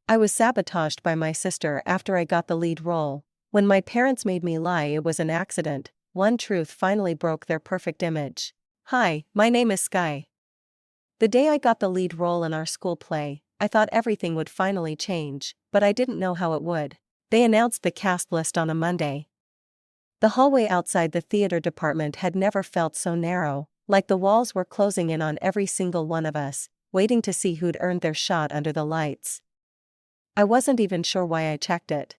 I was sabotaged by my sister after I got the lead role. When my parents made me lie it was an accident, one truth finally broke their perfect image. Hi, my name is Sky. The day I got the lead role in our school play, I thought everything would finally change, but I didn't know how it would. They announced the cast list on a Monday. The hallway outside the theater department had never felt so narrow, like the walls were closing in on every single one of us, waiting to see who'd earned their shot under the lights. I wasn't even sure why I checked it.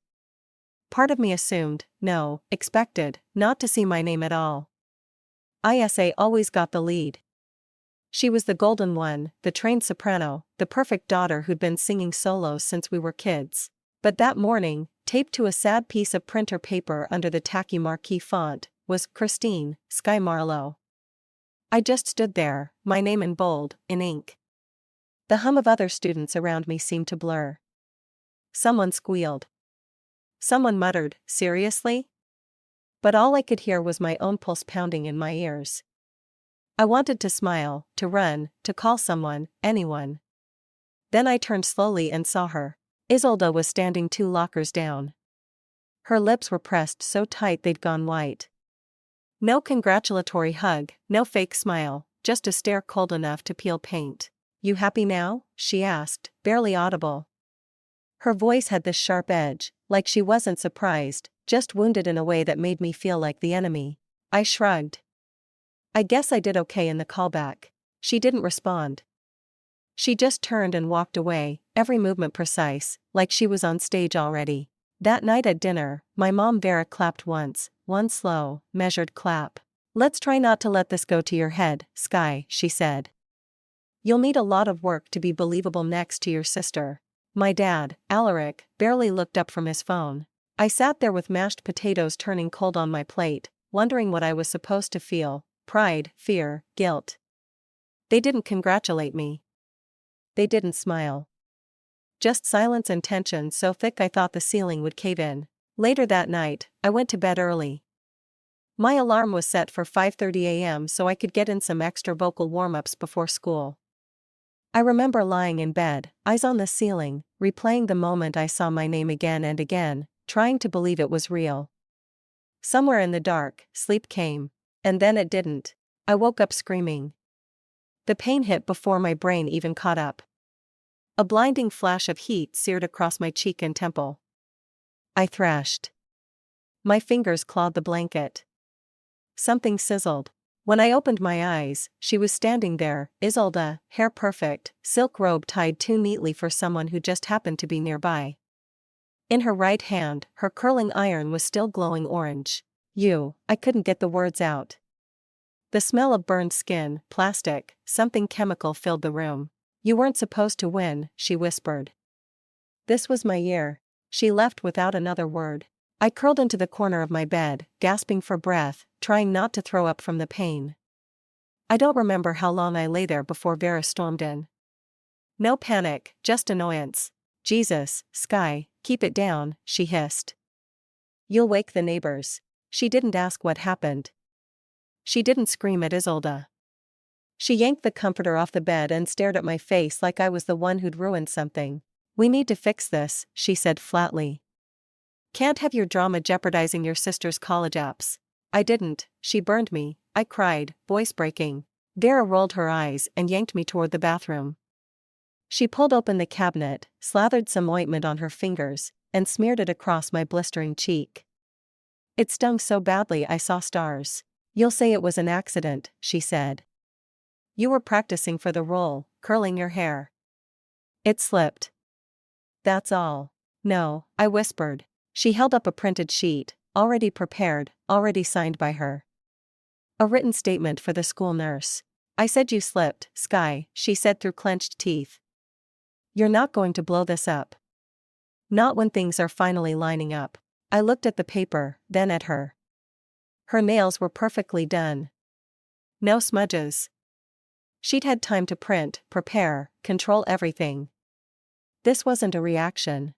Part of me assumed, no, expected, not to see my name at all. Isa always got the lead. She was the golden one, the trained soprano, the perfect daughter who'd been singing solos since we were kids. But that morning, taped to a sad piece of printer paper under the tacky marquee font, was Christine, Sky Marlowe. I just stood there, my name in bold, in ink. The hum of other students around me seemed to blur. Someone squealed. Someone muttered, seriously? But all I could hear was my own pulse pounding in my ears. I wanted to smile, to run, to call someone, anyone. Then I turned slowly and saw her. Isolde was standing 2 lockers down. Her lips were pressed so tight they'd gone white. No congratulatory hug, no fake smile, just a stare cold enough to peel paint. You happy now? She asked, barely audible. Her voice had this sharp edge, like she wasn't surprised, just wounded in a way that made me feel like the enemy. I shrugged. I guess I did okay in the callback. She didn't respond. She just turned and walked away, every movement precise, like she was on stage already. That night at dinner, my mom Vera clapped once, one slow, measured clap. Let's try not to let this go to your head, Sky, she said. You'll need a lot of work to be believable next to your sister. My dad, Alaric, barely looked up from his phone. I sat there with mashed potatoes turning cold on my plate, wondering what I was supposed to feel, pride, fear, guilt. They didn't congratulate me. They didn't smile. Just silence and tension so thick I thought the ceiling would cave in. Later that night, I went to bed early. My alarm was set for 5:30 a.m. so I could get in some extra vocal warm-ups before school. I remember lying in bed, eyes on the ceiling, replaying the moment I saw my name again and again, trying to believe it was real. Somewhere in the dark, sleep came. And then it didn't. I woke up screaming. The pain hit before my brain even caught up. A blinding flash of heat seared across my cheek and temple. I thrashed. My fingers clawed the blanket. Something sizzled. When I opened my eyes, she was standing there, Isolde, hair perfect, silk robe tied too neatly for someone who just happened to be nearby. In her right hand, her curling iron was still glowing orange. I couldn't get the words out. The smell of burned skin, plastic, something chemical filled the room. You weren't supposed to win, she whispered. This was my year. She left without another word. I curled into the corner of my bed, gasping for breath, trying not to throw up from the pain. I don't remember how long I lay there before Vera stormed in. No panic, just annoyance. Jesus, Sky, keep it down, she hissed. You'll wake the neighbors. She didn't ask what happened. She didn't scream at Isolde. She yanked the comforter off the bed and stared at my face like I was the one who'd ruined something. We need to fix this, she said flatly. Can't have your drama jeopardizing your sister's college apps. I didn't, she burned me, I cried, voice breaking. Vera rolled her eyes and yanked me toward the bathroom. She pulled open the cabinet, slathered some ointment on her fingers, and smeared it across my blistering cheek. It stung so badly I saw stars. You'll say it was an accident, she said. You were practicing for the role, curling your hair. It slipped. That's all. No, I whispered. She held up a printed sheet, already prepared, already signed by her. A written statement for the school nurse. I said you slipped, Sky, she said through clenched teeth. You're not going to blow this up. Not when things are finally lining up. I looked at the paper, then at her. Her nails were perfectly done. No smudges. She'd had time to print, prepare, control everything. This wasn't a reaction.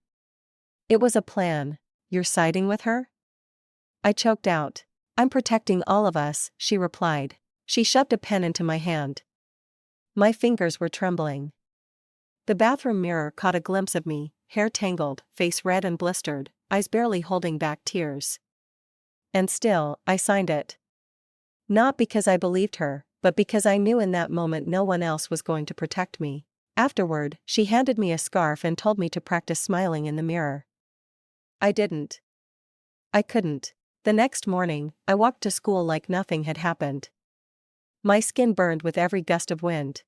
It was a plan. You're siding with her? I choked out. I'm protecting all of us, she replied. She shoved a pen into my hand. My fingers were trembling. The bathroom mirror caught a glimpse of me, hair tangled, face red and blistered, eyes barely holding back tears. And still, I signed it. Not because I believed her, but because I knew in that moment no one else was going to protect me. Afterward, she handed me a scarf and told me to practice smiling in the mirror. I didn't. I couldn't. The next morning, I walked to school like nothing had happened. My skin burned with every gust of wind.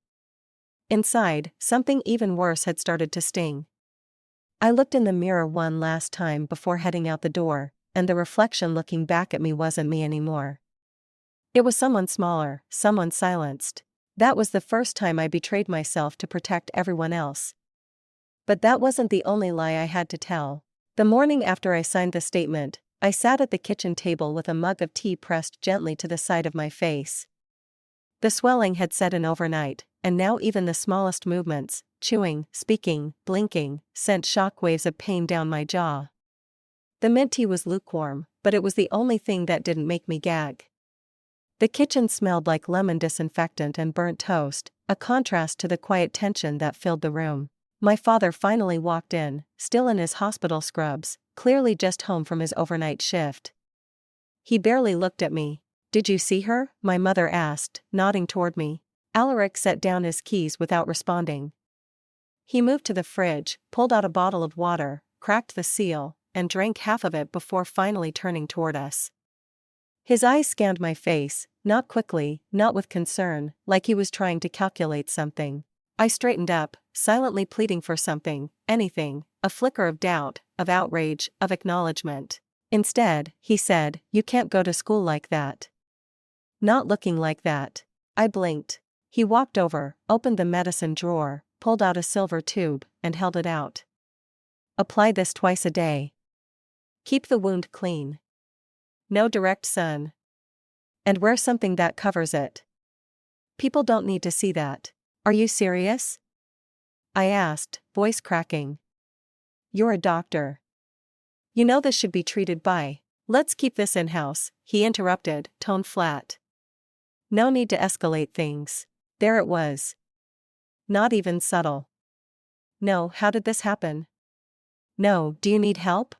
Inside, something even worse had started to sting. I looked in the mirror one last time before heading out the door, and the reflection looking back at me wasn't me anymore. It was someone smaller, someone silenced. That was the first time I betrayed myself to protect everyone else. But that wasn't the only lie I had to tell. The morning after I signed the statement, I sat at the kitchen table with a mug of tea pressed gently to the side of my face. The swelling had set in overnight, and now even the smallest movements, chewing, speaking, blinking, sent shockwaves of pain down my jaw. The mint tea was lukewarm, but it was the only thing that didn't make me gag. The kitchen smelled like lemon disinfectant and burnt toast, a contrast to the quiet tension that filled the room. My father finally walked in, still in his hospital scrubs, clearly just home from his overnight shift. He barely looked at me. "Did you see her?" my mother asked, nodding toward me. Alaric set down his keys without responding. He moved to the fridge, pulled out a bottle of water, cracked the seal, and drank half of it before finally turning toward us. His eyes scanned my face, not quickly, not with concern, like he was trying to calculate something. I straightened up, silently pleading for something, anything, a flicker of doubt, of outrage, of acknowledgement. Instead, he said, "You can't go to school like that. Not looking like that." I blinked. He walked over, opened the medicine drawer, pulled out a silver tube, and held it out. "Apply this twice a day. Keep the wound clean. No direct sun. And wear something that covers it. People don't need to see that." "Are you serious?" I asked, voice cracking. "You're a doctor. You know this should be treated by." "Let's keep this in-house," he interrupted, tone flat. No need to escalate things. There it was. Not even subtle. "No, how did this happen?" "No, do you need help?"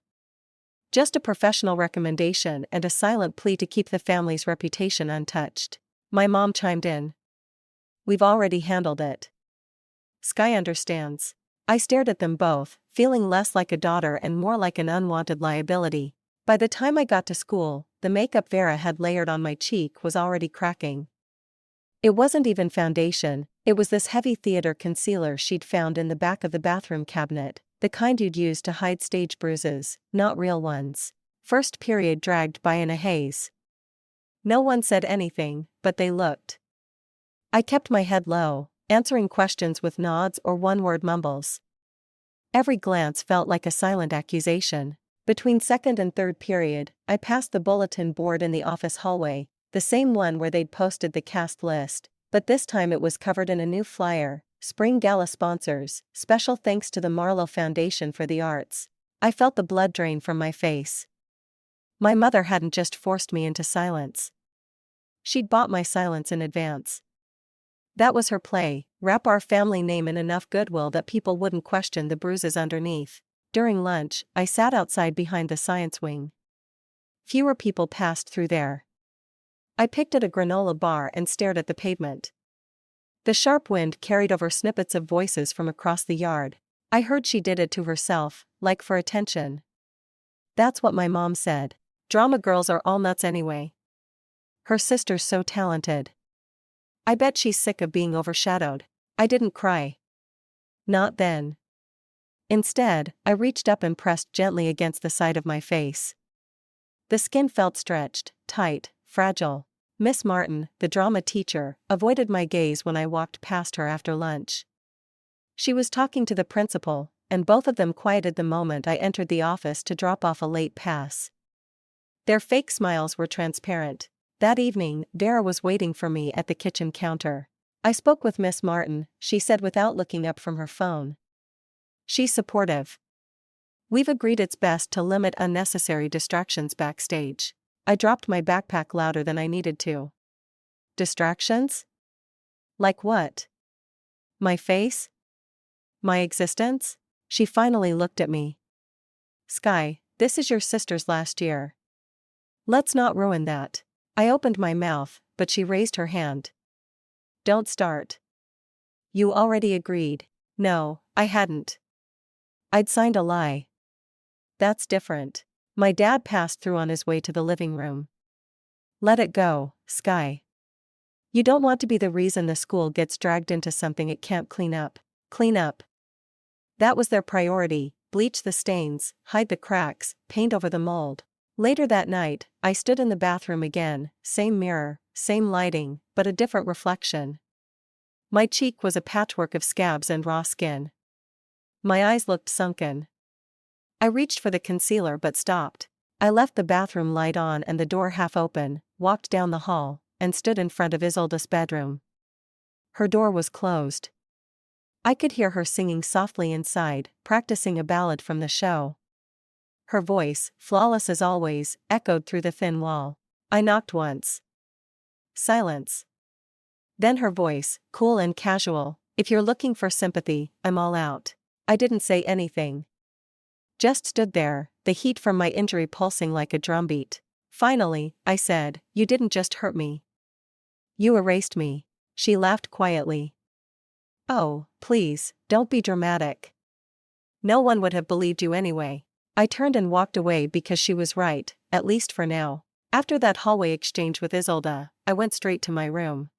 Just a professional recommendation and a silent plea to keep the family's reputation untouched. My mom chimed in. "We've already handled it. Sky understands." I stared at them both, feeling less like a daughter and more like an unwanted liability. By the time I got to school, the makeup Vera had layered on my cheek was already cracking. It wasn't even foundation, it was this heavy theater concealer she'd found in the back of the bathroom cabinet, the kind you'd use to hide stage bruises, not real ones. First period dragged by in a haze. No one said anything, but they looked. I kept my head low, answering questions with nods or one-word mumbles. Every glance felt like a silent accusation. Between second and third period, I passed the bulletin board in the office hallway, the same one where they'd posted the cast list, but this time it was covered in a new flyer: Spring Gala sponsors, special thanks to the Marlowe Foundation for the Arts. I felt the blood drain from my face. My mother hadn't just forced me into silence. She'd bought my silence in advance. That was her play: wrap our family name in enough goodwill that people wouldn't question the bruises underneath. During lunch, I sat outside behind the science wing. Fewer people passed through there. I picked at a granola bar and stared at the pavement. The sharp wind carried over snippets of voices from across the yard. I heard she did it to herself, like for attention. That's what my mom said. Drama girls are all nuts anyway. Her sister's so talented. I bet she's sick of being overshadowed. I didn't cry. Not then. Instead, I reached up and pressed gently against the side of my face. The skin felt stretched, tight, fragile. Miss Martin, the drama teacher, avoided my gaze when I walked past her after lunch. She was talking to the principal, and both of them quieted the moment I entered the office to drop off a late pass. Their fake smiles were transparent. That evening, Vera was waiting for me at the kitchen counter. "I spoke with Miss Martin," she said without looking up from her phone. "She's supportive. We've agreed it's best to limit unnecessary distractions backstage." I dropped my backpack louder than I needed to. Distractions? Like what? My face? My existence? She finally looked at me. Sky, this is your sister's last year. Let's not ruin that. I opened my mouth, but she raised her hand. Don't start. You already agreed. No, I hadn't. I'd signed a lie. That's different. My dad passed through on his way to the living room. Let it go, Sky. You don't want to be the reason the school gets dragged into something it can't clean up. Clean up. That was their priority: bleach the stains, hide the cracks, paint over the mold. Later that night, I stood in the bathroom again, same mirror, same lighting, but a different reflection. My cheek was a patchwork of scabs and raw skin. My eyes looked sunken. I reached for the concealer but stopped. I left the bathroom light on and the door half open, walked down the hall, and stood in front of Isolda's bedroom. Her door was closed. I could hear her singing softly inside, practicing a ballad from the show. Her voice, flawless as always, echoed through the thin wall. I knocked once. Silence. Then her voice, cool and casual, "If you're looking for sympathy, I'm all out." I didn't say anything. Just stood there, the heat from my injury pulsing like a drumbeat. Finally, I said, "You didn't just hurt me. You erased me." She laughed quietly. "Oh, please, don't be dramatic. No one would have believed you anyway." I turned and walked away because she was right, at least for now. After that hallway exchange with Isolda, I went straight to my room.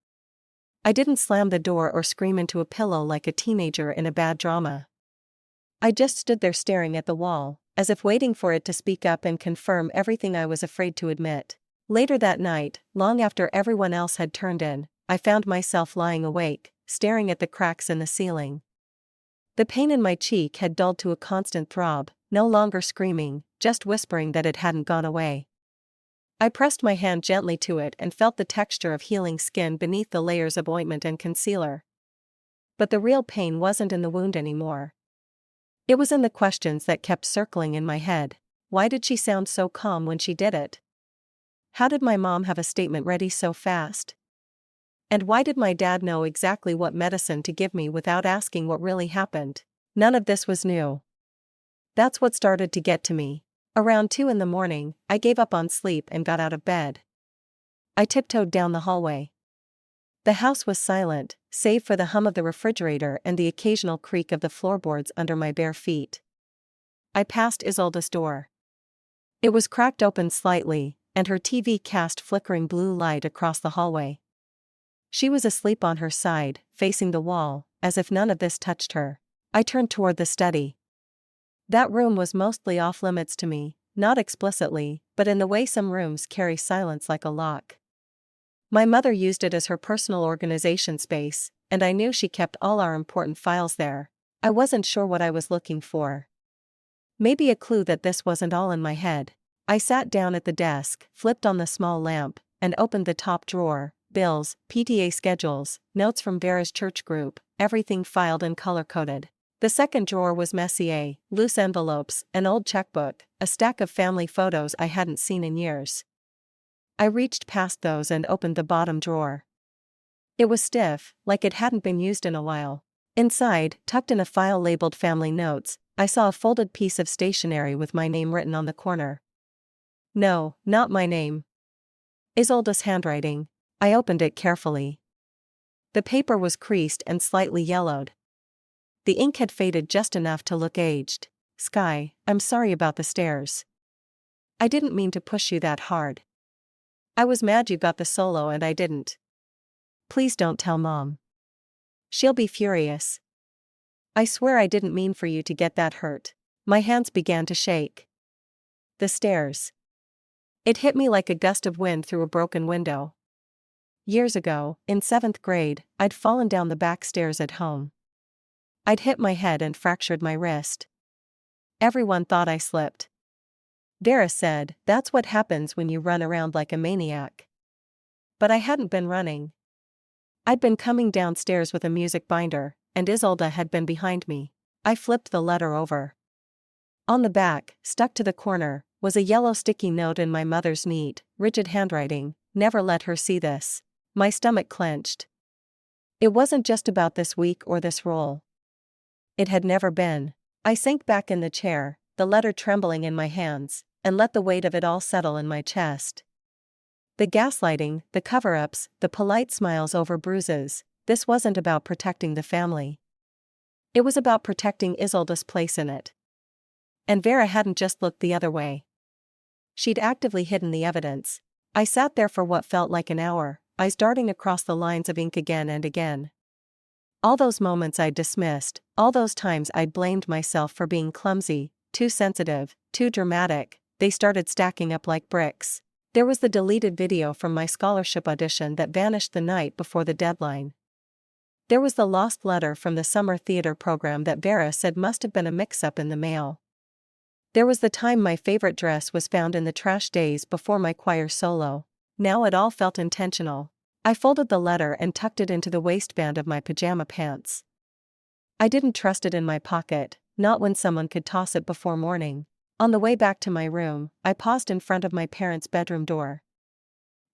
I didn't slam the door or scream into a pillow like a teenager in a bad drama. I just stood there staring at the wall, as if waiting for it to speak up and confirm everything I was afraid to admit. Later that night, long after everyone else had turned in, I found myself lying awake, staring at the cracks in the ceiling. The pain in my cheek had dulled to a constant throb, no longer screaming, just whispering that it hadn't gone away. I pressed my hand gently to it and felt the texture of healing skin beneath the layers of ointment and concealer. But the real pain wasn't in the wound anymore. It was in the questions that kept circling in my head. Why did she sound so calm when she did it? How did my mom have a statement ready so fast? And why did my dad know exactly what medicine to give me without asking what really happened? None of this was new. That's what started to get to me. Around 2 in the morning, I gave up on sleep and got out of bed. I tiptoed down the hallway. The house was silent, save for the hum of the refrigerator and the occasional creak of the floorboards under my bare feet. I passed Isolda's door. It was cracked open slightly, and her TV cast flickering blue light across the hallway. She was asleep on her side, facing the wall, as if none of this touched her. I turned toward the study. That room was mostly off-limits to me, not explicitly, but in the way some rooms carry silence like a lock. My mother used it as her personal organization space, and I knew she kept all our important files there. I wasn't sure what I was looking for. Maybe a clue that this wasn't all in my head. I sat down at the desk, flipped on the small lamp, and opened the top drawer: bills, PTA schedules, notes from Vera's church group, everything filed and color-coded. The second drawer was messier, loose envelopes, an old checkbook, a stack of family photos I hadn't seen in years. I reached past those and opened the bottom drawer. It was stiff, like it hadn't been used in a while. Inside, tucked in a file labeled Family Notes, I saw a folded piece of stationery with my name written on the corner. No, not my name. Isolda's handwriting. I opened it carefully. The paper was creased and slightly yellowed. The ink had faded just enough to look aged. "Sky, I'm sorry about the stairs. I didn't mean to push you that hard. I was mad you got the solo and I didn't. Please don't tell Mom. She'll be furious. I swear I didn't mean for you to get that hurt." My hands began to shake. The stairs. It hit me like a gust of wind through a broken window. Years ago, in 7th grade, I'd fallen down the back stairs at home. I'd hit my head and fractured my wrist. Everyone thought I slipped. Vera said, "That's what happens when you run around like a maniac." But I hadn't been running. I'd been coming downstairs with a music binder, and Isolda had been behind me. I flipped the letter over. On the back, stuck to the corner, was a yellow sticky note in my mother's neat, rigid handwriting: "Never let her see this." My stomach clenched. It wasn't just about this week or this role. It had never been. I sank back in the chair, the letter trembling in my hands, and let the weight of it all settle in my chest. The gaslighting, the cover-ups, the polite smiles over bruises, this wasn't about protecting the family. It was about protecting Isolda's place in it. And Vera hadn't just looked the other way. She'd actively hidden the evidence. I sat there for what felt like an hour, eyes darting across the lines of ink again and again. All those moments I'd dismissed, all those times I'd blamed myself for being clumsy, too sensitive, too dramatic, they started stacking up like bricks. There was the deleted video from my scholarship audition that vanished the night before the deadline. There was the lost letter from the summer theater program that Vera said must have been a mix-up in the mail. There was the time my favorite dress was found in the trash days before my choir solo. Now it all felt intentional. I folded the letter and tucked it into the waistband of my pajama pants. I didn't trust it in my pocket, not when someone could toss it before morning. On the way back to my room, I paused in front of my parents' bedroom door.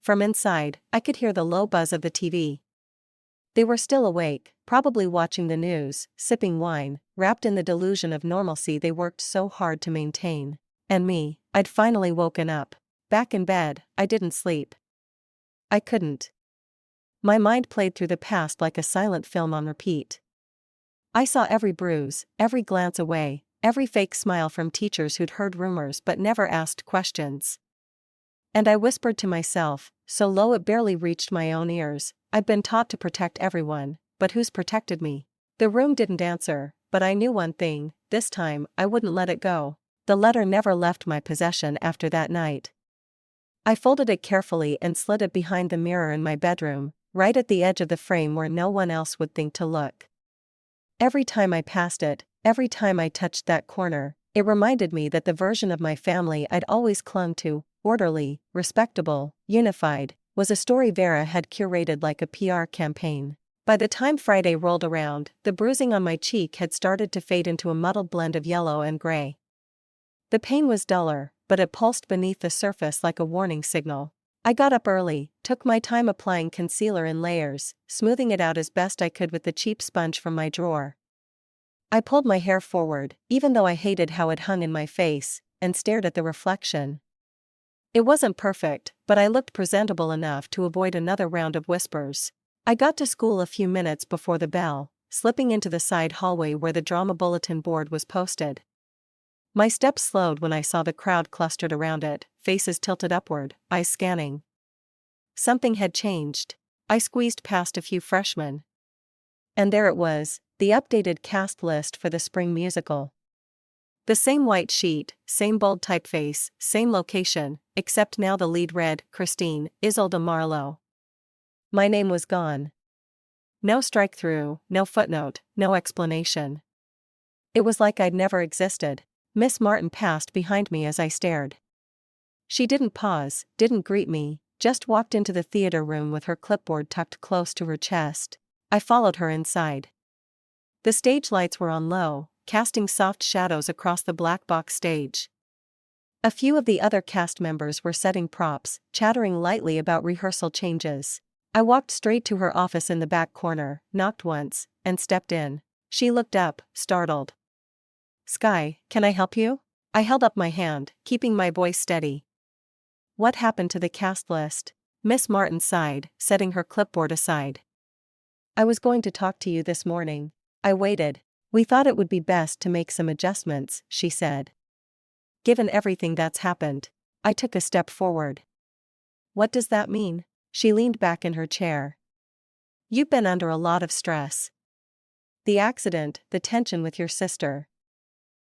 From inside, I could hear the low buzz of the TV. They were still awake, probably watching the news, sipping wine, wrapped in the delusion of normalcy they worked so hard to maintain. And me, I'd finally woken up. Back in bed, I didn't sleep. I couldn't. My mind played through the past like a silent film on repeat. I saw every bruise, every glance away, every fake smile from teachers who'd heard rumors but never asked questions. And I whispered to myself, so low it barely reached my own ears, I'd been taught to protect everyone, but who's protected me? The room didn't answer, but I knew one thing, this time I wouldn't let it go. The letter never left my possession after that night. I folded it carefully and slid it behind the mirror in my bedroom, right at the edge of the frame where no one else would think to look. Every time I passed it, every time I touched that corner, it reminded me that the version of my family I'd always clung to, orderly, respectable, unified, was a story Vera had curated like a PR campaign. By the time Friday rolled around, the bruising on my cheek had started to fade into a muddled blend of yellow and gray. The pain was duller, but it pulsed beneath the surface like a warning signal. I got up early, took my time applying concealer in layers, smoothing it out as best I could with the cheap sponge from my drawer. I pulled my hair forward, even though I hated how it hung in my face, and stared at the reflection. It wasn't perfect, but I looked presentable enough to avoid another round of whispers. I got to school a few minutes before the bell, slipping into the side hallway where the drama bulletin board was posted. My steps slowed when I saw the crowd clustered around it, faces tilted upward, eyes scanning. Something had changed. I squeezed past a few freshmen. And there it was, the updated cast list for the spring musical. The same white sheet, same bold typeface, same location, except now the lead read, Christine, Isolde Marlowe. My name was gone. No strike-through, no footnote, no explanation. It was like I'd never existed. Miss Martin passed behind me as I stared. She didn't pause, didn't greet me, just walked into the theater room with her clipboard tucked close to her chest. I followed her inside. The stage lights were on low, casting soft shadows across the black box stage. A few of the other cast members were setting props, chattering lightly about rehearsal changes. I walked straight to her office in the back corner, knocked once, and stepped in. She looked up, startled. "Sky, can I help you?" I held up my hand, keeping my voice steady. "What happened to the cast list?" Miss Martin sighed, setting her clipboard aside. "I was going to talk to you this morning." I waited. "We thought it would be best to make some adjustments," she said. "Given everything that's happened." I took a step forward. "What does that mean?" She leaned back in her chair. "You've been under a lot of stress. The accident, the tension with your sister.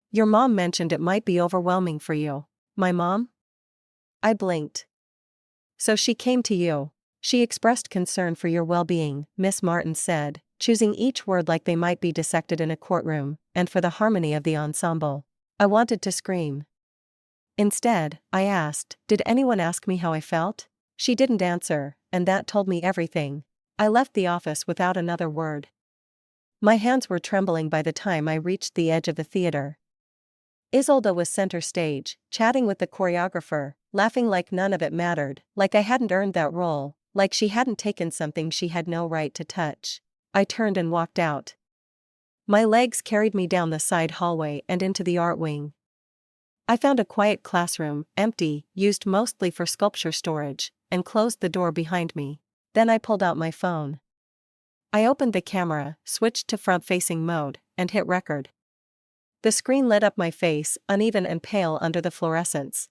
Your mom mentioned it might be overwhelming for you." "My mom?" I blinked. "So she came to you. She expressed concern for your well-being," Miss Martin said, choosing each word like they might be dissected in a courtroom, "and for the harmony of the ensemble." I wanted to scream. Instead, I asked, "Did anyone ask me how I felt?" She didn't answer, and that told me everything. I left the office without another word. My hands were trembling by the time I reached the edge of the theater. Isolde was center stage, chatting with the choreographer, laughing like none of it mattered, like I hadn't earned that role, like she hadn't taken something she had no right to touch. I turned and walked out. My legs carried me down the side hallway and into the art wing. I found a quiet classroom, empty, used mostly for sculpture storage, and closed the door behind me. Then I pulled out my phone. I opened the camera, switched to front-facing mode, and hit record. The screen lit up my face, uneven and pale under the fluorescence.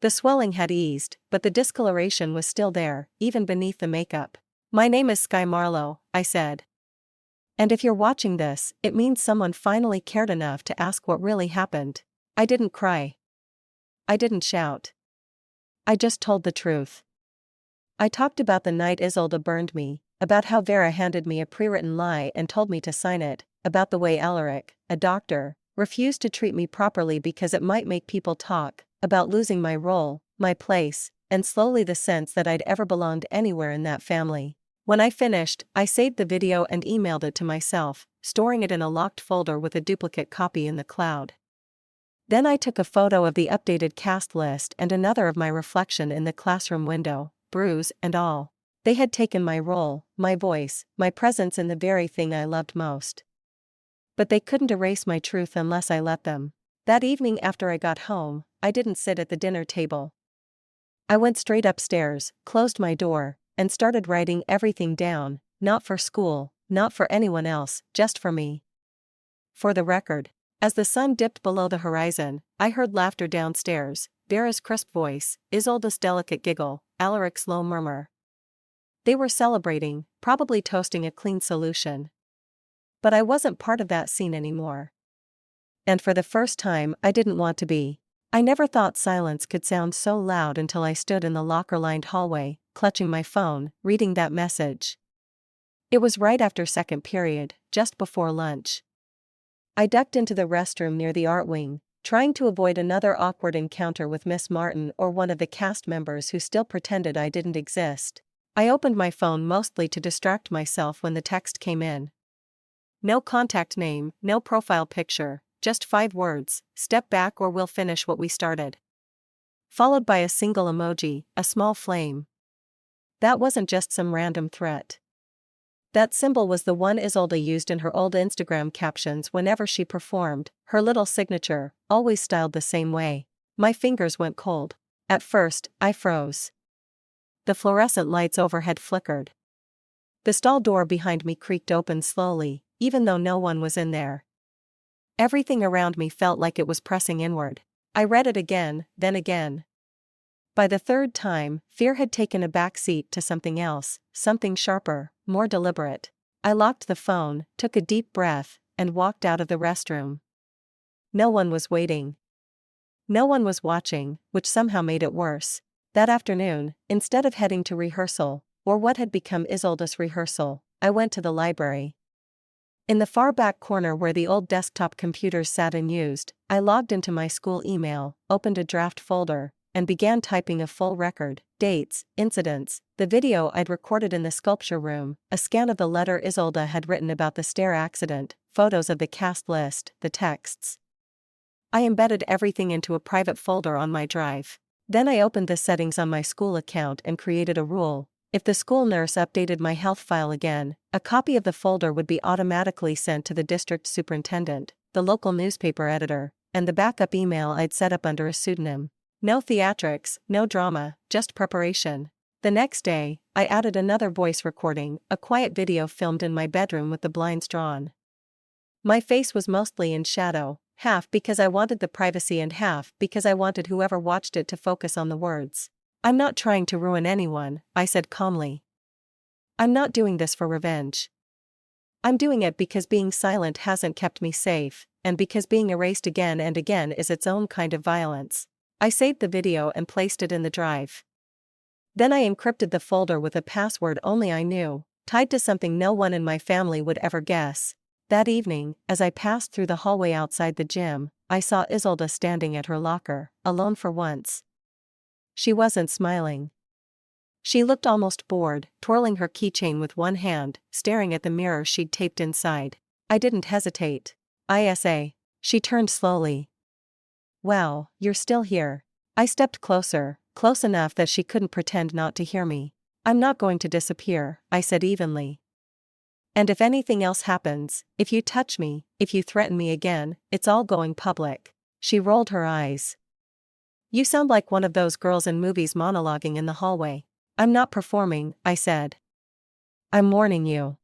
The swelling had eased, but the discoloration was still there, even beneath the makeup. "My name is Sky Marlowe," I said. "And if you're watching this, it means someone finally cared enough to ask what really happened." I didn't cry. I didn't shout. I just told the truth. I talked about the night Isolde burned me, about how Vera handed me a pre-written lie and told me to sign it, about the way Alaric, a doctor, refused to treat me properly because it might make people talk, about losing my role, my place, and slowly the sense that I'd ever belonged anywhere in that family. When I finished, I saved the video and emailed it to myself, storing it in a locked folder with a duplicate copy in the cloud. Then I took a photo of the updated cast list and another of my reflection in the classroom window, bruise and all. They had taken my role, my voice, my presence in the very thing I loved most. But they couldn't erase my truth unless I let them. That evening after I got home, I didn't sit at the dinner table. I went straight upstairs, closed my door, and started writing everything down, not for school, not for anyone else, just for me. For the record. As the sun dipped below the horizon, I heard laughter downstairs, Vera's crisp voice, Isolde's delicate giggle, Alaric's low murmur. They were celebrating, probably toasting a clean solution. But I wasn't part of that scene anymore. And for the first time, I didn't want to be. I never thought silence could sound so loud until I stood in the locker-lined hallway, clutching my phone, reading that message. It was right after second period, just before lunch. I ducked into the restroom near the art wing, trying to avoid another awkward encounter with Miss Martin or one of the cast members who still pretended I didn't exist. I opened my phone mostly to distract myself when the text came in. No contact name, no profile picture, just 5 words, "Step back or we'll finish what we started." Followed by a single emoji, a small flame. That wasn't just some random threat. That symbol was the one Isolde used in her old Instagram captions whenever she performed, her little signature, always styled the same way. My fingers went cold. At first, I froze. The fluorescent lights overhead flickered. The stall door behind me creaked open slowly, even though no one was in there. Everything around me felt like it was pressing inward. I read it again, then again. By the third time, fear had taken a back seat to something else, something sharper, more deliberate. I locked the phone, took a deep breath, and walked out of the restroom. No one was waiting. No one was watching, which somehow made it worse. That afternoon, instead of heading to rehearsal, or what had become Isolde's rehearsal, I went to the library. In the far back corner where the old desktop computers sat unused, I logged into my school email, opened a draft folder, and began typing a full record, dates, incidents, the video I'd recorded in the sculpture room, a scan of the letter Isolde had written about the stair accident, photos of the cast list, the texts. I embedded everything into a private folder on my drive. Then I opened the settings on my school account and created a rule. If the school nurse updated my health file again, a copy of the folder would be automatically sent to the district superintendent, the local newspaper editor, and the backup email I'd set up under a pseudonym. No theatrics, no drama, just preparation. The next day, I added another voice recording, a quiet video filmed in my bedroom with the blinds drawn. My face was mostly in shadow, half because I wanted the privacy and half because I wanted whoever watched it to focus on the words. "I'm not trying to ruin anyone," I said calmly. "I'm not doing this for revenge. I'm doing it because being silent hasn't kept me safe, and because being erased again and again is its own kind of violence." I saved the video and placed it in the drive. Then I encrypted the folder with a password only I knew, tied to something no one in my family would ever guess. That evening, as I passed through the hallway outside the gym, I saw Isolde standing at her locker, alone for once. She wasn't smiling. She looked almost bored, twirling her keychain with one hand, staring at the mirror she'd taped inside. I didn't hesitate. "ISA." She turned slowly. "Wow, you're still here." I stepped closer, close enough that she couldn't pretend not to hear me. "I'm not going to disappear," I said evenly. And if anything else happens, if you touch me, if you threaten me again, it's all going public." She rolled her eyes. "You sound like one of those girls in movies monologuing in the hallway." "I'm not performing," I said. "I'm warning you.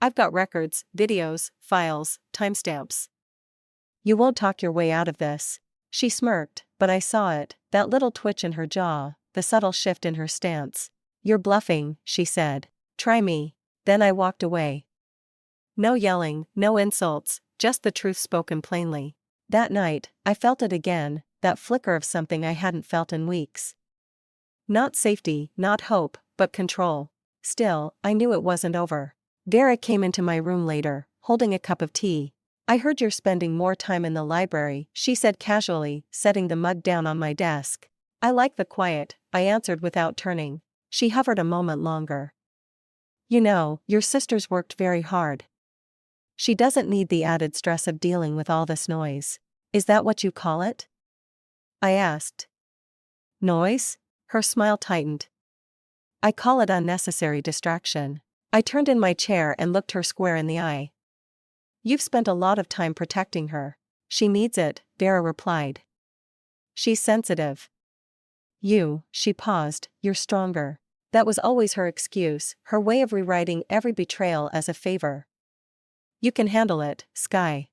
I've got records, videos, files, timestamps. You won't talk your way out of this." She smirked, but I saw it, that little twitch in her jaw, the subtle shift in her stance. "You're bluffing," she said. "Try me." Then I walked away. No yelling, no insults, just the truth spoken plainly. That night, I felt it again, that flicker of something I hadn't felt in weeks. Not safety, not hope, but control. Still, I knew it wasn't over. Vera came into my room later, holding a cup of tea. "I heard you're spending more time in the library," she said casually, setting the mug down on my desk. "I like the quiet," I answered without turning. She hovered a moment longer. "You know, your sister's worked very hard. She doesn't need the added stress of dealing with all this noise." "Is that what you call it?" I asked. "Noise?" Her smile tightened. "I call it unnecessary distraction." I turned in my chair and looked her square in the eye. "You've spent a lot of time protecting her." "She needs it," Vera replied. "She's sensitive." She paused, "you're stronger." That was always her excuse, her way of rewriting every betrayal as a favor. "You can handle it, Sky.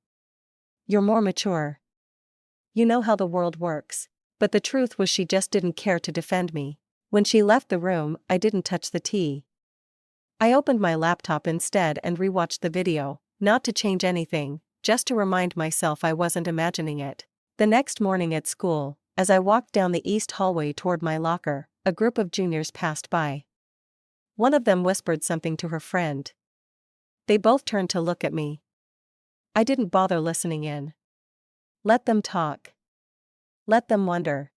You're more mature. You know how the world works." But the truth was she just didn't care to defend me. When she left the room, I didn't touch the tea. I opened my laptop instead and rewatched the video, not to change anything, just to remind myself I wasn't imagining it. The next morning at school, as I walked down the east hallway toward my locker, a group of juniors passed by. One of them whispered something to her friend. They both turned to look at me. I didn't bother listening in. Let them talk. Let them wonder.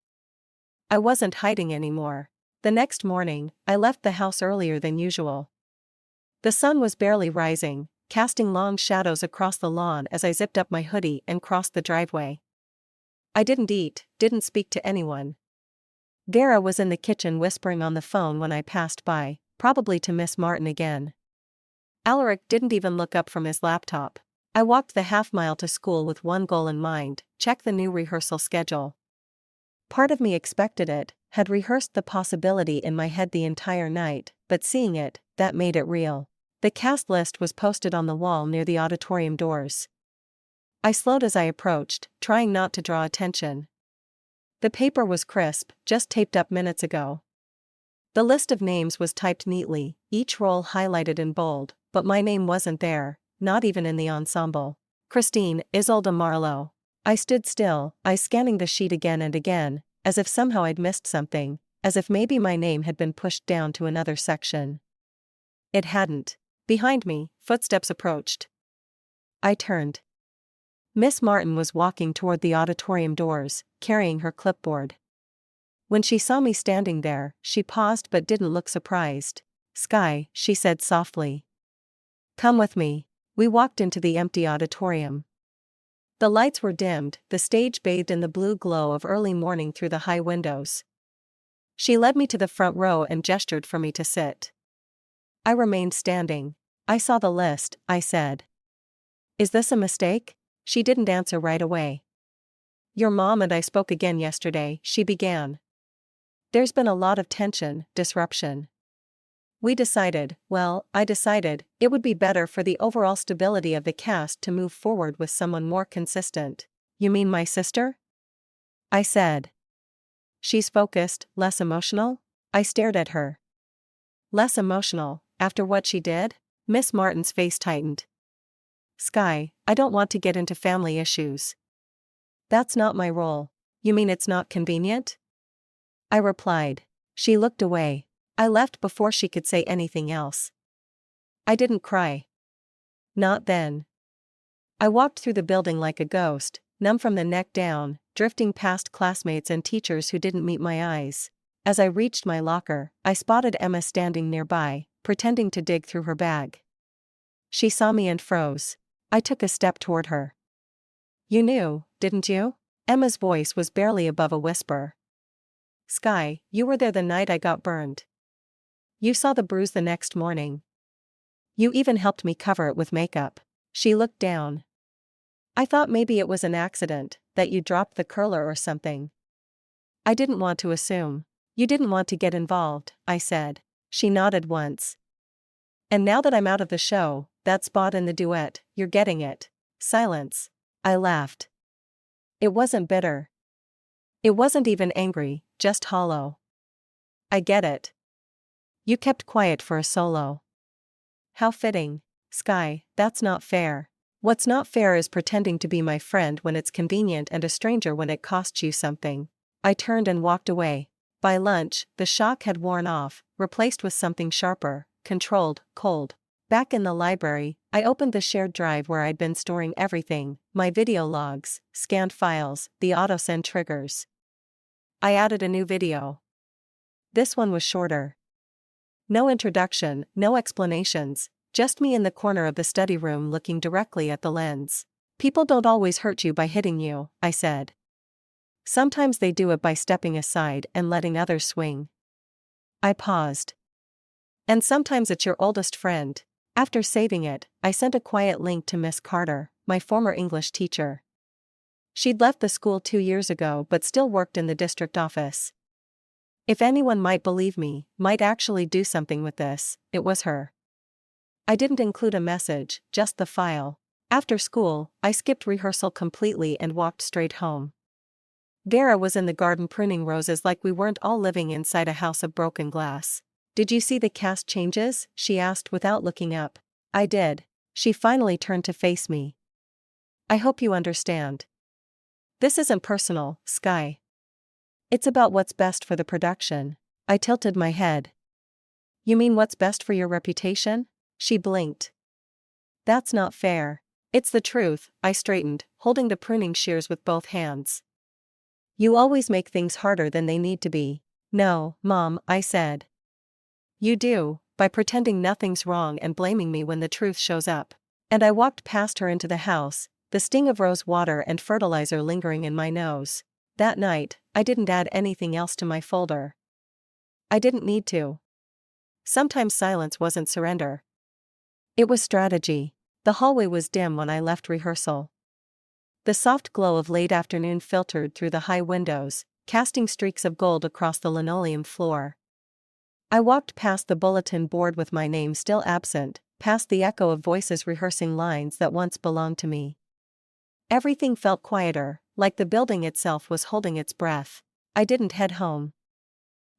I wasn't hiding anymore. The next morning, I left the house earlier than usual. The sun was barely rising, casting long shadows across the lawn as I zipped up my hoodie and crossed the driveway. I didn't eat, didn't speak to anyone. Vera was in the kitchen whispering on the phone when I passed by, probably to Miss Martin again. Alaric didn't even look up from his laptop. I walked the half-mile to school with one goal in mind: check the new rehearsal schedule. Part of me expected it, had rehearsed the possibility in my head the entire night, but seeing it, that made it real. The cast list was posted on the wall near the auditorium doors. I slowed as I approached, trying not to draw attention. The paper was crisp, just taped up minutes ago. The list of names was typed neatly, each role highlighted in bold, but my name wasn't there, not even in the ensemble. Christine, Isolde Marlowe. I stood still, eyes scanning the sheet again and again, as if somehow I'd missed something, as if maybe my name had been pushed down to another section. It hadn't. Behind me, footsteps approached. I turned. Miss Martin was walking toward the auditorium doors, carrying her clipboard. When she saw me standing there, she paused but didn't look surprised. "Sky," she said softly. "Come with me." We walked into the empty auditorium. The lights were dimmed, the stage bathed in the blue glow of early morning through the high windows. She led me to the front row and gestured for me to sit. I remained standing. "I saw the list," I said. "Is this a mistake?" She didn't answer right away. "Your mom and I spoke again yesterday," she began. "There's been a lot of tension, disruption. I decided, it would be better for the overall stability of the cast to move forward with someone more consistent." "You mean my sister?" I said. "She's focused, less emotional?" I stared at her. "Less emotional, after what she did?" Miss Martin's face tightened. "Sky, I don't want to get into family issues. That's not my role." "You mean it's not convenient?" I replied. She looked away. I left before she could say anything else. I didn't cry. Not then. I walked through the building like a ghost, numb from the neck down, drifting past classmates and teachers who didn't meet my eyes. As I reached my locker, I spotted Emma standing nearby, pretending to dig through her bag. She saw me and froze. I took a step toward her. "You knew, didn't you?" Emma's voice was barely above a whisper. "Sky, you were there the night I got burned. You saw the bruise the next morning. You even helped me cover it with makeup. She looked down. I thought maybe it was an accident, that you dropped the curler or something. I didn't want to assume. You didn't want to get involved, I said. She nodded once. And now that I'm out of the show, that spot in the duet, you're getting it. Silence. I laughed. It wasn't bitter. It wasn't even angry, just hollow. I get it. You kept quiet for a solo. How fitting. Sky, that's not fair. What's not fair is pretending to be my friend when it's convenient and a stranger when it costs you something. I turned and walked away. By lunch, the shock had worn off, replaced with something sharper, controlled, cold. Back in the library, I opened the shared drive where I'd been storing everything, my video logs, scanned files, the auto-send triggers. I added a new video. This one was shorter. No introduction, no explanations, just me in the corner of the study room looking directly at the lens. People don't always hurt you by hitting you, I said. Sometimes they do it by stepping aside and letting others swing. I paused. And sometimes it's your oldest friend. After saving it, I sent a quiet link to Miss Carter, my former English teacher. She'd left the school 2 years ago but still worked in the district office. If anyone might believe me, might actually do something with this, it was her. I didn't include a message, just the file. After school, I skipped rehearsal completely and walked straight home. Vera was in the garden pruning roses like we weren't all living inside a house of broken glass. Did you see the cast changes? She asked without looking up. I did. She finally turned to face me. I hope you understand. This isn't personal, Sky. It's about what's best for the production. I tilted my head. You mean what's best for your reputation? She blinked. That's not fair. It's the truth, I straightened, holding the pruning shears with both hands. You always make things harder than they need to be. No, Mom, I said. You do, by pretending nothing's wrong and blaming me when the truth shows up. And I walked past her into the house, the sting of rose water and fertilizer lingering in my nose. That night, I didn't add anything else to my folder. I didn't need to. Sometimes silence wasn't surrender. It was strategy. The hallway was dim when I left rehearsal. The soft glow of late afternoon filtered through the high windows, casting streaks of gold across the linoleum floor. I walked past the bulletin board with my name still absent, past the echo of voices rehearsing lines that once belonged to me. Everything felt quieter, like the building itself was holding its breath. I didn't head home.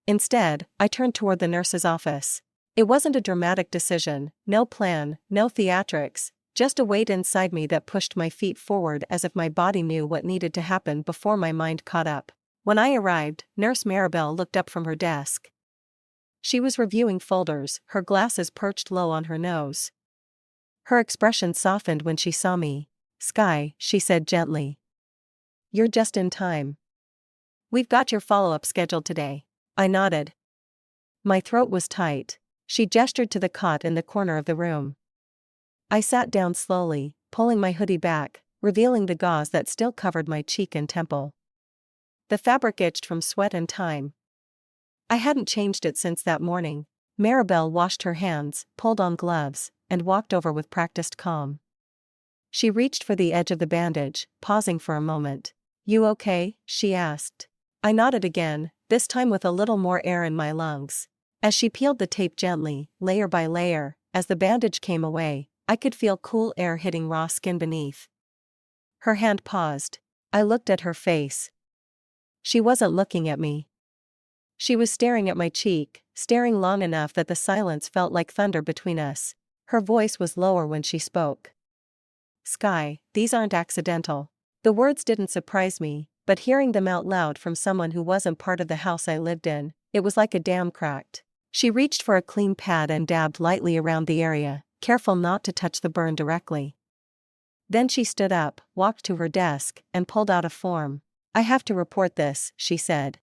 Instead, I turned toward the nurse's office. It wasn't a dramatic decision, no plan, no theatrics, just a weight inside me that pushed my feet forward as if my body knew what needed to happen before my mind caught up. When I arrived, Nurse Maribel looked up from her desk. She was reviewing folders, her glasses perched low on her nose. Her expression softened when she saw me. Sky, she said gently. You're just in time. We've got your follow-up scheduled today. I nodded. My throat was tight. She gestured to the cot in the corner of the room. I sat down slowly, pulling my hoodie back, revealing the gauze that still covered my cheek and temple. The fabric itched from sweat and time. I hadn't changed it since that morning. Maribel washed her hands, pulled on gloves, and walked over with practiced calm. She reached for the edge of the bandage, pausing for a moment. You okay? She asked. I nodded again, this time with a little more air in my lungs. As she peeled the tape gently, layer by layer, as the bandage came away, I could feel cool air hitting raw skin beneath. Her hand paused. I looked at her face. She wasn't looking at me. She was staring at my cheek, staring long enough that the silence felt like thunder between us. Her voice was lower when she spoke. Sky, these aren't accidental. The words didn't surprise me, but hearing them out loud from someone who wasn't part of the house I lived in, it was like a dam cracked. She reached for a clean pad and dabbed lightly around the area, careful not to touch the burn directly. Then she stood up, walked to her desk, and pulled out a form. I have to report this, she said.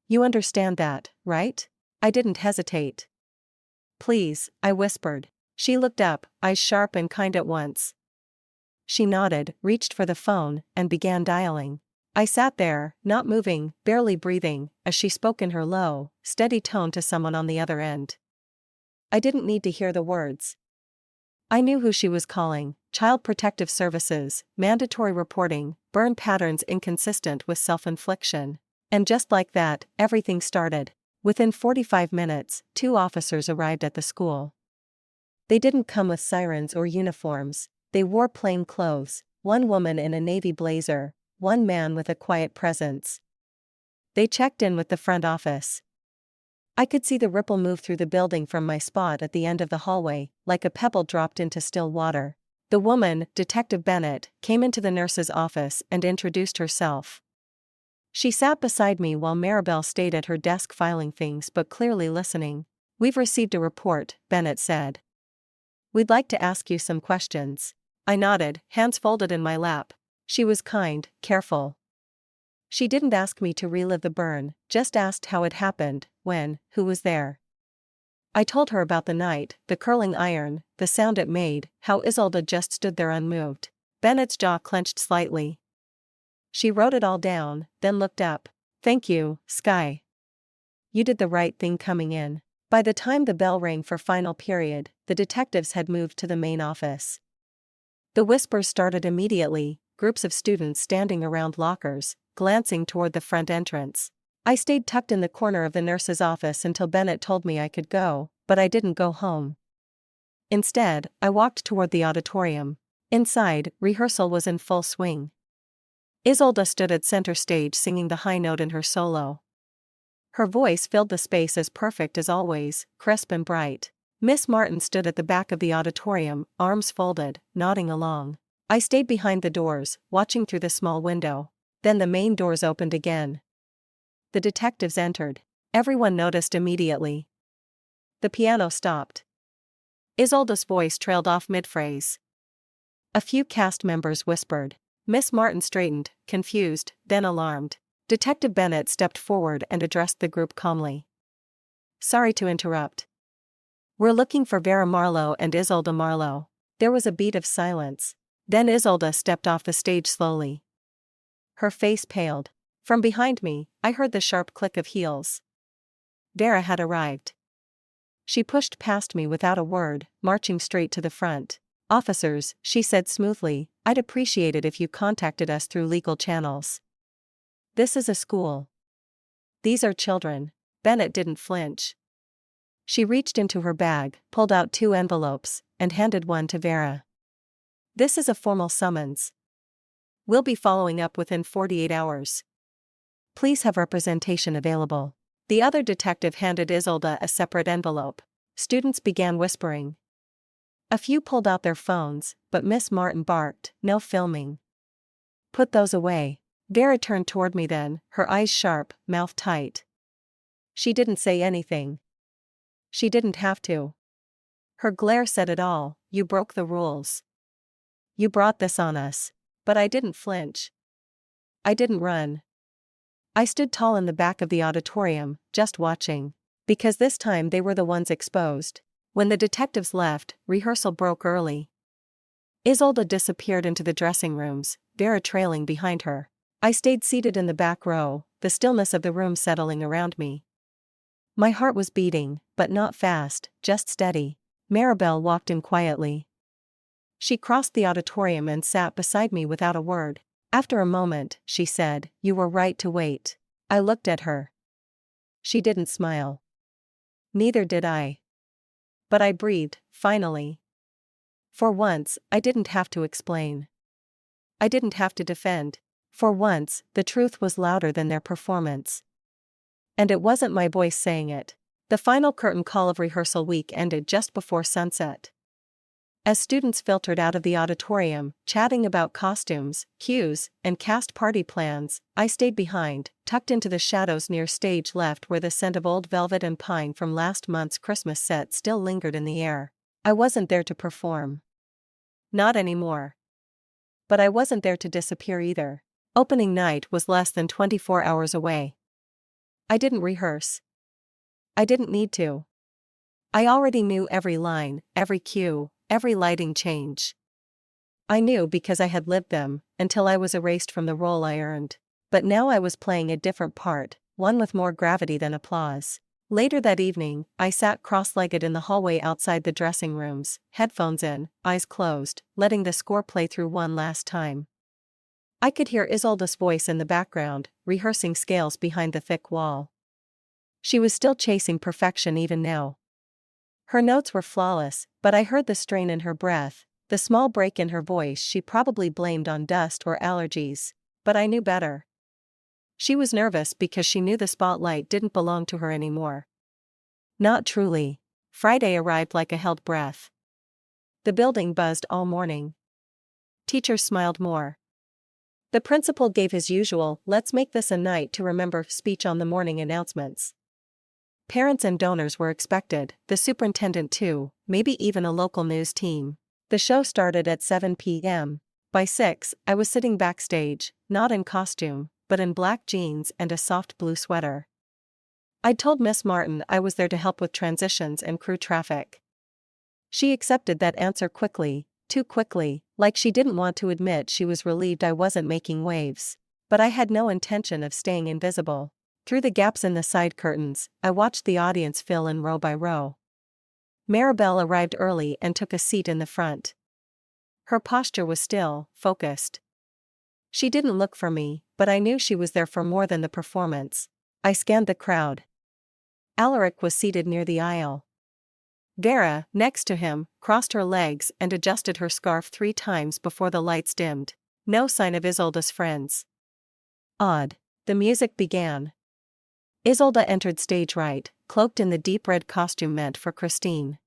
You understand that, right? I didn't hesitate. Please, I whispered. She looked up, eyes sharp and kind at once. She nodded, reached for the phone, and began dialing. I sat there, not moving, barely breathing, as she spoke in her low, steady tone to someone on the other end. I didn't need to hear the words. I knew who she was calling: Child Protective Services, mandatory reporting, burn patterns inconsistent with self-infliction. And just like that, everything started. Within 45 minutes, 2 officers arrived at the school. They didn't come with sirens or uniforms, they wore plain clothes, one woman in a navy blazer, one man with a quiet presence. They checked in with the front office. I could see the ripple move through the building from my spot at the end of the hallway, like a pebble dropped into still water. The woman, Detective Bennett, came into the nurse's office and introduced herself. She sat beside me while Maribel stayed at her desk filing things but clearly listening. "We've received a report," Bennett said. "We'd like to ask you some questions." I nodded, hands folded in my lap. She was kind, careful. She didn't ask me to relive the burn, just asked how it happened, when, who was there. I told her about the night, the curling iron, the sound it made, how Isolde just stood there unmoved. Bennett's jaw clenched slightly. She wrote it all down, then looked up. "Thank you, Sky. You did the right thing coming in." By the time the bell rang for final period, the detectives had moved to the main office. The whispers started immediately, groups of students standing around lockers, glancing toward the front entrance. I stayed tucked in the corner of the nurse's office until Bennett told me I could go, but I didn't go home. Instead, I walked toward the auditorium. Inside, rehearsal was in full swing. Isolde stood at center stage singing the high note in her solo. Her voice filled the space as perfect as always, crisp and bright. Miss Martin stood at the back of the auditorium, arms folded, nodding along. I stayed behind the doors, watching through the small window. Then the main doors opened again. The detectives entered. Everyone noticed immediately. The piano stopped. Isolde's voice trailed off mid-phrase. A few cast members whispered. Miss Martin straightened, confused, then alarmed. Detective Bennett stepped forward and addressed the group calmly. "Sorry to interrupt. We're looking for Vera Marlowe and Isolde Marlowe." There was a beat of silence. Then Isolde stepped off the stage slowly. Her face paled. From behind me, I heard the sharp click of heels. Vera had arrived. She pushed past me without a word, marching straight to the front. "Officers," she said smoothly, "I'd appreciate it if you contacted us through legal channels. This is a school. These are children." Bennett didn't flinch. She reached into her bag, pulled out 2 envelopes, and handed one to Vera. "This is a formal summons. We'll be following up within 48 hours. Please have representation available." The other detective handed Isolde a separate envelope. Students began whispering. A few pulled out their phones, but Miss Martin barked, "No filming. Put those away." Vera turned toward me then, her eyes sharp, mouth tight. She didn't say anything. She didn't have to. Her glare said it all: "You broke the rules. You brought this on us." But I didn't flinch. I didn't run. I stood tall in the back of the auditorium, just watching. Because this time they were the ones exposed. When the detectives left, rehearsal broke early. Isolde disappeared into the dressing rooms, Vera trailing behind her. I stayed seated in the back row, the stillness of the room settling around me. My heart was beating, but not fast, just steady. Maribel walked in quietly. She crossed the auditorium and sat beside me without a word. After a moment, she said, "You were right to wait." I looked at her. She didn't smile. Neither did I. But I breathed, finally. For once, I didn't have to explain. I didn't have to defend. For once, the truth was louder than their performance. And it wasn't my voice saying it. The final curtain call of rehearsal week ended just before sunset. As students filtered out of the auditorium, chatting about costumes, cues, and cast party plans, I stayed behind, tucked into the shadows near stage left where the scent of old velvet and pine from last month's Christmas set still lingered in the air. I wasn't there to perform. Not anymore. But I wasn't there to disappear either. Opening night was less than 24 hours away. I didn't rehearse. I didn't need to. I already knew every line, every cue, every lighting change. I knew because I had lived them, until I was erased from the role I earned. But now I was playing a different part, one with more gravity than applause. Later that evening, I sat cross-legged in the hallway outside the dressing rooms, headphones in, eyes closed, letting the score play through one last time. I could hear Isolde's voice in the background, rehearsing scales behind the thick wall. She was still chasing perfection even now. Her notes were flawless, but I heard the strain in her breath, the small break in her voice she probably blamed on dust or allergies. But I knew better. She was nervous because she knew the spotlight didn't belong to her anymore. Not truly. Friday arrived like a held breath. The building buzzed all morning. Teachers smiled more. The principal gave his usual "let's make this a night to remember" speech on the morning announcements. Parents and donors were expected, the superintendent too, maybe even a local news team. The show started at 7 p.m. By 6, I was sitting backstage, not in costume, but in black jeans and a soft blue sweater. I'd told Miss Martin I was there to help with transitions and crew traffic. She accepted that answer quickly, too quickly, like she didn't want to admit she was relieved I wasn't making waves. But I had no intention of staying invisible. Through the gaps in the side curtains, I watched the audience fill in row by row. Maribel arrived early and took a seat in the front. Her posture was still, focused. She didn't look for me, but I knew she was there for more than the performance. I scanned the crowd. Alaric was seated near the aisle. Vera, next to him, crossed her legs and adjusted her scarf 3 times before the lights dimmed. No sign of Isolde's friends. Odd. The music began. Isolde entered stage right, cloaked in the deep red costume meant for Christine.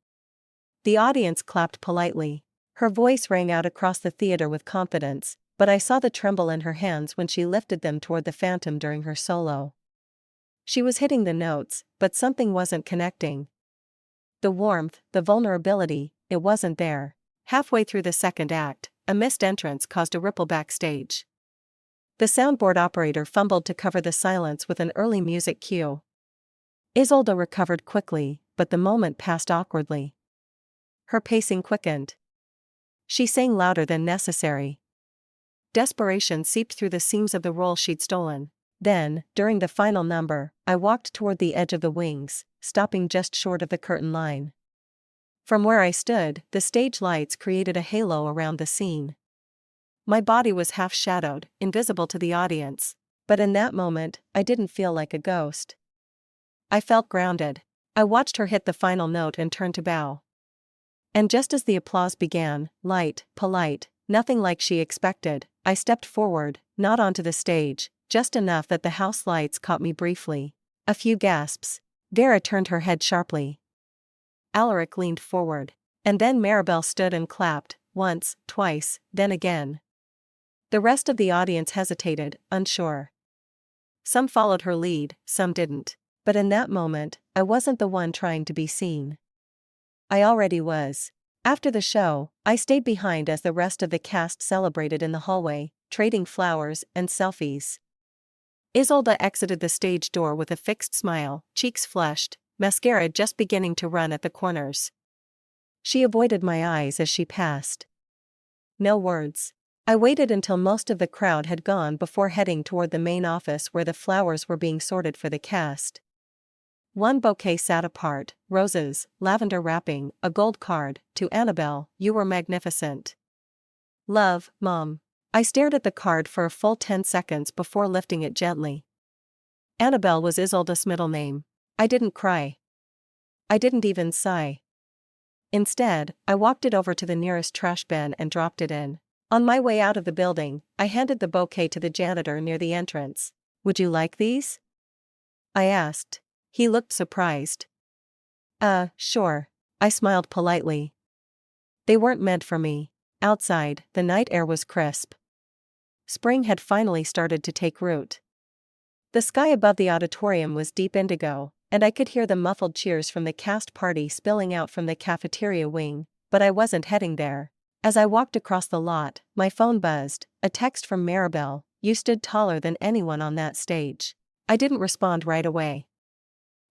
The audience clapped politely. Her voice rang out across the theater with confidence, but I saw the tremble in her hands when she lifted them toward the phantom during her solo. She was hitting the notes, but something wasn't connecting. The warmth, the vulnerability, it wasn't there. Halfway through the second act, a missed entrance caused a ripple backstage. The soundboard operator fumbled to cover the silence with an early music cue. Isolde recovered quickly, but the moment passed awkwardly. Her pacing quickened. She sang louder than necessary. Desperation seeped through the seams of the role she'd stolen. Then, during the final number, I walked toward the edge of the wings, stopping just short of the curtain line. From where I stood, the stage lights created a halo around the scene. My body was half-shadowed, invisible to the audience, but in that moment, I didn't feel like a ghost. I felt grounded. I watched her hit the final note and turn to bow. And just as the applause began, light, polite, nothing like she expected, I stepped forward, not onto the stage, just enough that the house lights caught me briefly. A few gasps. Vera turned her head sharply. Alaric leaned forward. And then Maribel stood and clapped, once, twice, then again. The rest of the audience hesitated, unsure. Some followed her lead, some didn't. But in that moment, I wasn't the one trying to be seen. I already was. After the show, I stayed behind as the rest of the cast celebrated in the hallway, trading flowers and selfies. Isolde exited the stage door with a fixed smile, cheeks flushed, mascara just beginning to run at the corners. She avoided my eyes as she passed. No words. I waited until most of the crowd had gone before heading toward the main office where the flowers were being sorted for the cast. One bouquet sat apart, roses, lavender wrapping, a gold card, "To Annabelle, you were magnificent. Love, Mom." I stared at the card for a full 10 seconds before lifting it gently. Annabelle was Isolde's middle name. I didn't cry. I didn't even sigh. Instead, I walked it over to the nearest trash bin and dropped it in. On my way out of the building, I handed the bouquet to the janitor near the entrance. "Would you like these?" I asked. He looked surprised. Sure." I smiled politely. They weren't meant for me. Outside, the night air was crisp. Spring had finally started to take root. The sky above the auditorium was deep indigo, and I could hear the muffled cheers from the cast party spilling out from the cafeteria wing, but I wasn't heading there. As I walked across the lot, my phone buzzed, a text from Maribel, "You stood taller than anyone on that stage." I didn't respond right away.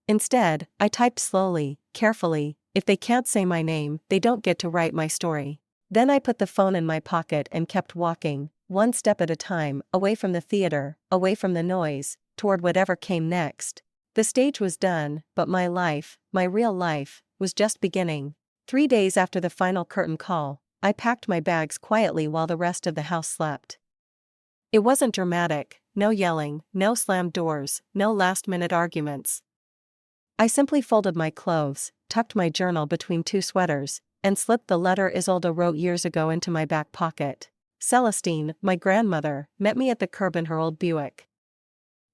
Instead, I typed slowly, carefully, "If they can't say my name, they don't get to write my story." Then I put the phone in my pocket and kept walking, one step at a time, away from the theater, away from the noise, toward whatever came next. The stage was done, but my life, my real life, was just beginning. 3 days after the final curtain call, I packed my bags quietly while the rest of the house slept. It wasn't dramatic, no yelling, no slammed doors, no last-minute arguments. I simply folded my clothes, tucked my journal between two sweaters, and slipped the letter Isolde wrote years ago into my back pocket. Celestine, my grandmother, met me at the curb in her old Buick.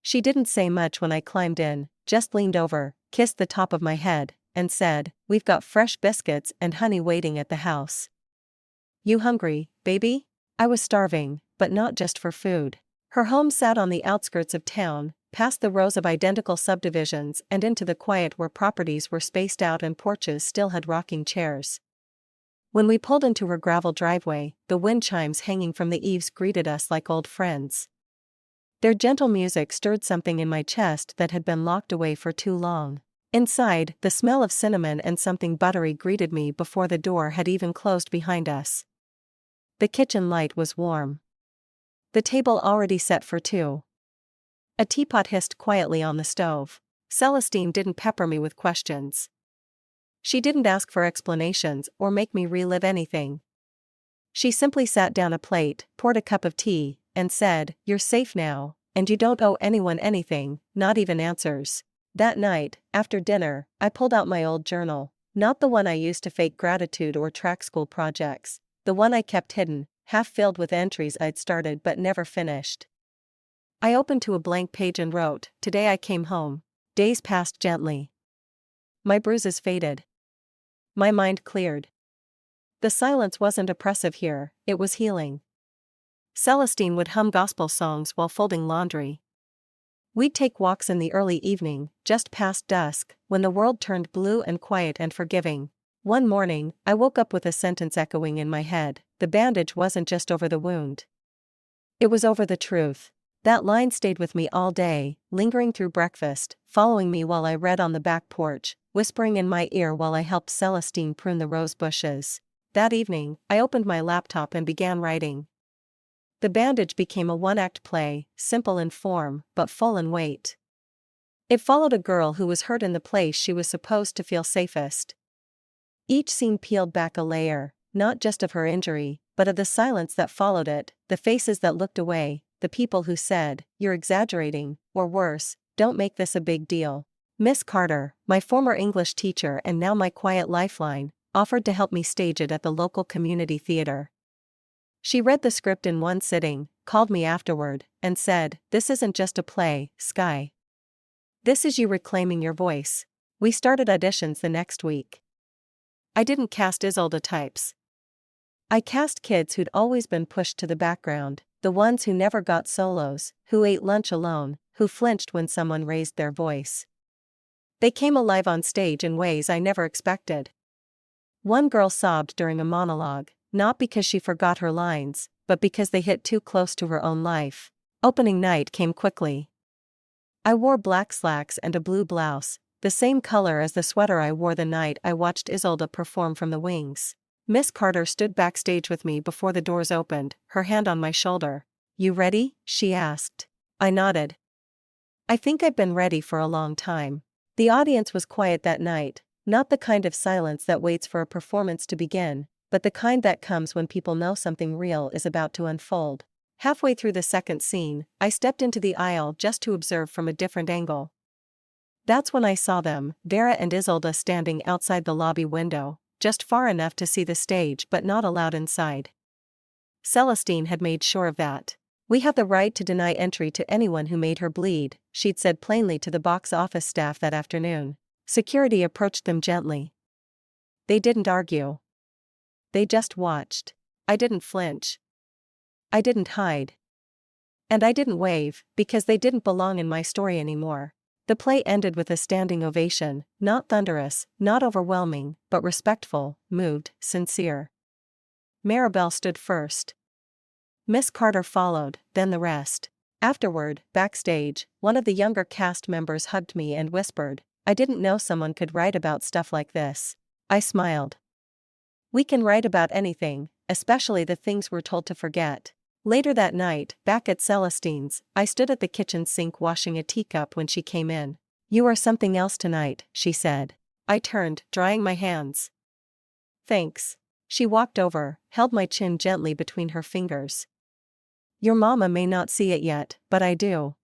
She didn't say much when I climbed in, just leaned over, kissed the top of my head, and said, "We've got fresh biscuits and honey waiting at the house. You hungry, baby?" I was starving, but not just for food. Her home sat on the outskirts of town, past the rows of identical subdivisions and into the quiet where properties were spaced out and porches still had rocking chairs. When we pulled into her gravel driveway, the wind chimes hanging from the eaves greeted us like old friends. Their gentle music stirred something in my chest that had been locked away for too long. Inside, the smell of cinnamon and something buttery greeted me before the door had even closed behind us. The kitchen light was warm. The table already set for two. A teapot hissed quietly on the stove. Celestine didn't pepper me with questions. She didn't ask for explanations or make me relive anything. She simply sat down a plate, poured a cup of tea, and said, "You're safe now, and you don't owe anyone anything, not even answers." That night, after dinner, I pulled out my old journal, not the one I used to fake gratitude or track school projects, the one I kept hidden, half filled with entries I'd started but never finished. I opened to a blank page and wrote, "Today I came home." Days passed gently. My bruises faded. My mind cleared. The silence wasn't oppressive here, it was healing. Celestine would hum gospel songs while folding laundry. We'd take walks in the early evening, just past dusk, when the world turned blue and quiet and forgiving. One morning, I woke up with a sentence echoing in my head: the bandage wasn't just over the wound. It was over the truth. That line stayed with me all day, lingering through breakfast, following me while I read on the back porch, whispering in my ear while I helped Celestine prune the rose bushes. That evening, I opened my laptop and began writing. The bandage became a one-act play, simple in form, but full in weight. It followed a girl who was hurt in the place she was supposed to feel safest. Each scene peeled back a layer, not just of her injury, but of the silence that followed it, the faces that looked away, the people who said, "You're exaggerating," or worse, "Don't make this a big deal." Miss Carter, my former English teacher and now my quiet lifeline, offered to help me stage it at the local community theater. She read the script in one sitting, called me afterward, and said, "This isn't just a play, Sky. This is you reclaiming your voice." We started auditions the next week. I didn't cast Isolde types. I cast kids who'd always been pushed to the background, the ones who never got solos, who ate lunch alone, who flinched when someone raised their voice. They came alive on stage in ways I never expected. One girl sobbed during a monologue, not because she forgot her lines, but because they hit too close to her own life. Opening night came quickly. I wore black slacks and a blue blouse, the same color as the sweater I wore the night I watched Isolde perform from the wings. Miss Carter stood backstage with me before the doors opened, her hand on my shoulder. "You ready?" she asked. I nodded. I think I've been ready for a long time. The audience was quiet that night, not the kind of silence that waits for a performance to begin, but the kind that comes when people know something real is about to unfold. Halfway through the second scene, I stepped into the aisle just to observe from a different angle. That's when I saw them, Vera and Isolde, standing outside the lobby window, just far enough to see the stage but not allowed inside. Celestine had made sure of that. "We have the right to deny entry to anyone who made her bleed," she'd said plainly to the box office staff that afternoon. Security approached them gently. They didn't argue. They just watched. I didn't flinch. I didn't hide. And I didn't wave, because they didn't belong in my story anymore. The play ended with a standing ovation, not thunderous, not overwhelming, but respectful, moved, sincere. Maribel stood first. Miss Carter followed, then the rest. Afterward, backstage, one of the younger cast members hugged me and whispered, "I didn't know someone could write about stuff like this." I smiled. We can write about anything, especially the things we're told to forget. Later that night, back at Celestine's, I stood at the kitchen sink washing a teacup when she came in. You are something else tonight, she said. I turned, drying my hands. Thanks. She walked over, held my chin gently between her fingers. Your mama may not see it yet, but I do.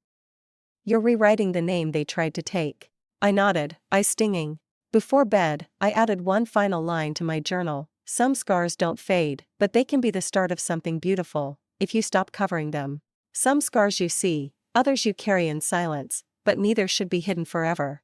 You're rewriting the name they tried to take. I nodded, eyes stinging. Before bed, I added one final line to my journal. Some scars don't fade, but they can be the start of something beautiful, if you stop covering them. Some scars you see, others you carry in silence, but neither should be hidden forever.